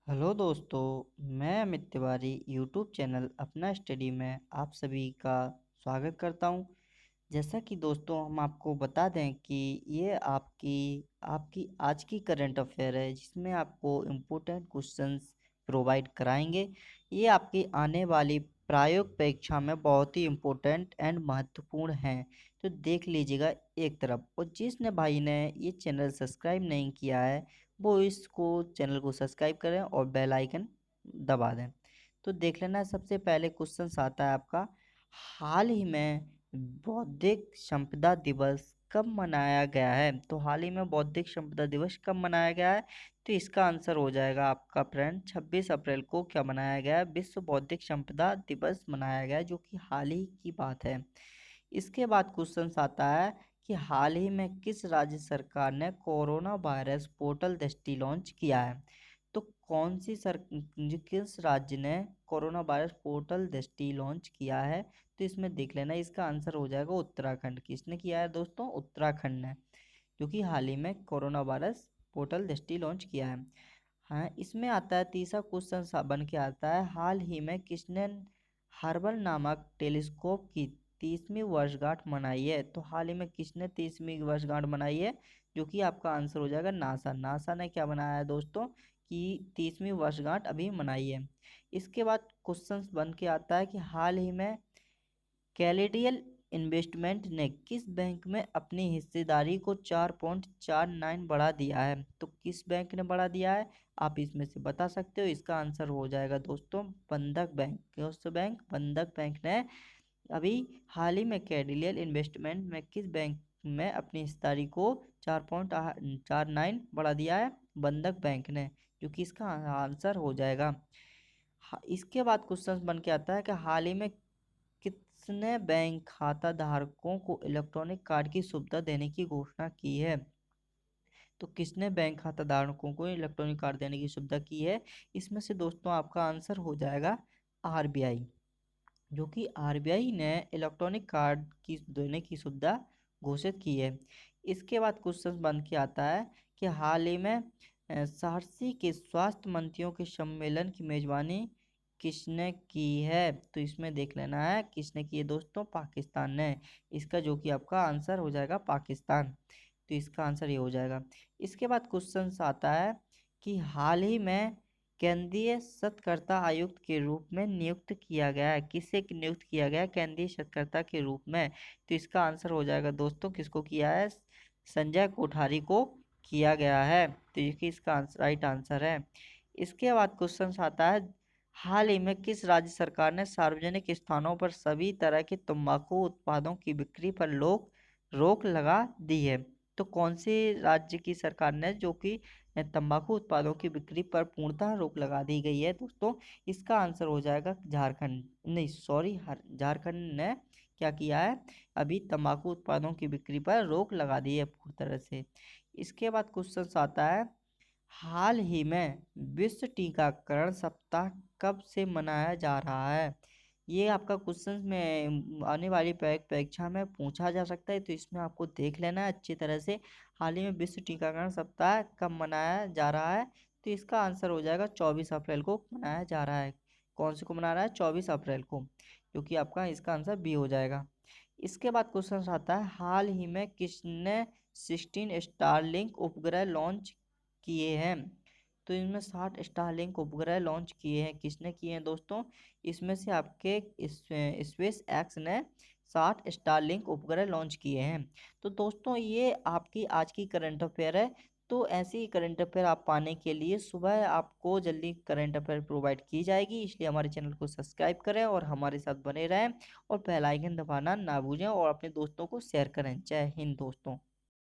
Hello दोस्तों। मैं Amit Tiwari YouTube channel अपना स्टडी में आप सभी का स्वागत करता हूं। जैसा कि दोस्तों हम आपको बता दें कि ये आपकी आपकी आज की करंट अफेयर है, जिसमें आपको इम्पोर्टेंट क्वेश्चंस प्रोवाइड कराएंगे। ये आपकी आने वाली प्रायोगिक परीक्षा में बहुत ही इम्पोर्टेंट एंड महत्वपूर्ण हैं, तो देख लीजिएगा एक तरफ। और जिसने भाई ने ये चैनल सब्सक्राइब नहीं किया है वो इसको चैनल को सब्सक्राइब करें और बेल आइकन दबा दें। तो देख लेना, सबसे पहले क्वेश्चन आता है आपका, हाल ही में बौद्धिक संपदा दिवस कब मनाया गया है? तो हाल ही में बौद्धिक संपदा दिवस कब मनाया गया है? तो इसका आंसर हो जाएगा आपका फ्रेंड 26 अप्रैल को क्या मनाया गया है? विश्व बौद्धिक संपदा दिवस मनाया गया है, जो कि हाल ही की बात है। इसके बाद क्वेश्चन आता है कि हाल ही में किस राज्य सरकार ने कोरोना वायरस पोर्टल दृष्टि लॉन्च किया है? तो कौन सी किस राज्य ने कोरोना वायरस पोर्टल दृष्टि लॉन्च किया है? तो इसमें देख लेना, इसका आंसर हो जाएगा उत्तराखंड। किसने किया है दोस्तों? उत्तराखंड ने, जो कि हाल ही में कोरोना वायरस पोर्टल दृष्टि लॉन्च किया है। हाँ, इसमें आता है तीसरा क्वेश्चन बन के आता है, हाल ही में किसने हर्बल नामक टेलीस्कोप की 30वीं वर्षगांठ मनाई है? तो हाल ही में किसने 30वीं वर्षगांठ मनाई है? जो कि आपका आंसर हो जाएगा नासा। नासा ने क्या बनाया है दोस्तों कि 30वीं वर्षगांठ अभी मनाई है। इसके बाद क्वेश्चन बन के आता है कि हाल ही में कैलेडियल इन्वेस्टमेंट ने किस बैंक में अपनी हिस्सेदारी को 4.49 बढ़ा दिया है? तो किस बैंक ने बढ़ा दिया है, आप इसमें से बता सकते हो। इसका आंसर हो जाएगा दोस्तों बंधक बैंक। कौन बैंक? बंधक बैंक ने अभी हाल ही में कैडिलियल इन्वेस्टमेंट में किस बैंक में अपनी हिस्सेदारी को 4.49 बढ़ा दिया है? बंधक बैंक ने, जो कि इसका आंसर हो जाएगा। इसके बाद क्वेश्चन बन के आता है कि हाल ही में किसने बैंक खाता धारकों को इलेक्ट्रॉनिक कार्ड की सुविधा देने की घोषणा की है? तो किसने बैंक खाता धारकों को इलेक्ट्रॉनिक कार्ड देने की सुविधा की है? इसमें से दोस्तों आपका आंसर हो जाएगा आरबीआई, जो कि आरबीआई ने इलेक्ट्रॉनिक कार्ड की देने की सुविधा घोषित की है। इसके बाद क्वेश्चन बन के आता है कि हाल ही में सहरसी के स्वास्थ्य मंत्रियों के सम्मेलन की मेजबानी किसने की है? तो इसमें देख लेना है किसने की है दोस्तों, पाकिस्तान ने। इसका जो कि आपका आंसर हो जाएगा पाकिस्तान, तो इसका आंसर ये हो जाएगा। इसके बाद क्वेश्चन आता है कि हाल ही में केंद्रीय शतकर्ता आयुक्त के रूप में नियुक्त किया गया है, किसे नियुक्त किया गया है केंद्रीय शतकर्ता के रूप में? तो इसका आंसर हो जाएगा दोस्तों, किसको किया है? संजय कोठारी को किया गया है, तो ये कि इसका आंसर राइट आंसर है। इसके बाद क्वेश्चन आता है, हाल ही में किस राज्य सरकार ने सार्वजनिक स्थानों पर सभी तरह के तंबाकू उत्पादों की बिक्री पर रोक लगा दी है? तो कौन सी राज्य की सरकार ने, जो कि तंबाकू उत्पादों की बिक्री पर पूर्णतः रोक लगा दी गई है दोस्तों? इसका आंसर हो जाएगा झारखंड, नहीं सॉरी, झारखंड ने क्या किया है, अभी तंबाकू उत्पादों की बिक्री पर रोक लगा दी है पूरी तरह से। इसके बाद क्वेश्चन आता है, हाल ही में विश्व टीकाकरण सप्ताह कब से मनाया जा रहा है? ये आपका क्वेश्चन में आने वाली परीक्षा में पूछा जा सकता है, तो इसमें आपको देख लेना है अच्छी तरह से। हाल ही में विश्व टीकाकरण सप्ताह कब मनाया जा रहा है? तो इसका आंसर हो जाएगा 24 अप्रैल को मनाया जा रहा है। कौन से को मना रहा है? 24 अप्रैल को, क्योंकि आपका इसका आंसर बी हो जाएगा। इसके बाद क्वेश्चन आता है, हाल ही में किसने 16 स्टारलिंक उपग्रह लॉन्च किए हैं? तो इनमें 60 स्टारलिंक उपग्रह लॉन्च किए हैं, किसने किए हैं दोस्तों? इसमें से आपके स्पेस एक्स ने 60 स्टारलिंक उपग्रह लॉन्च किए हैं। तो दोस्तों ये आपकी आज की करंट अफेयर है। तो ऐसी ही करंट अफेयर आप पाने के लिए सुबह आपको जल्दी करंट अफेयर प्रोवाइड की जाएगी, इसलिए हमारे चैनल को सब्सक्राइब करें और हमारे साथ बने रहें और बेल आइकन दबाना ना भूलें और अपने दोस्तों को शेयर करें। जय हिंद दोस्तों।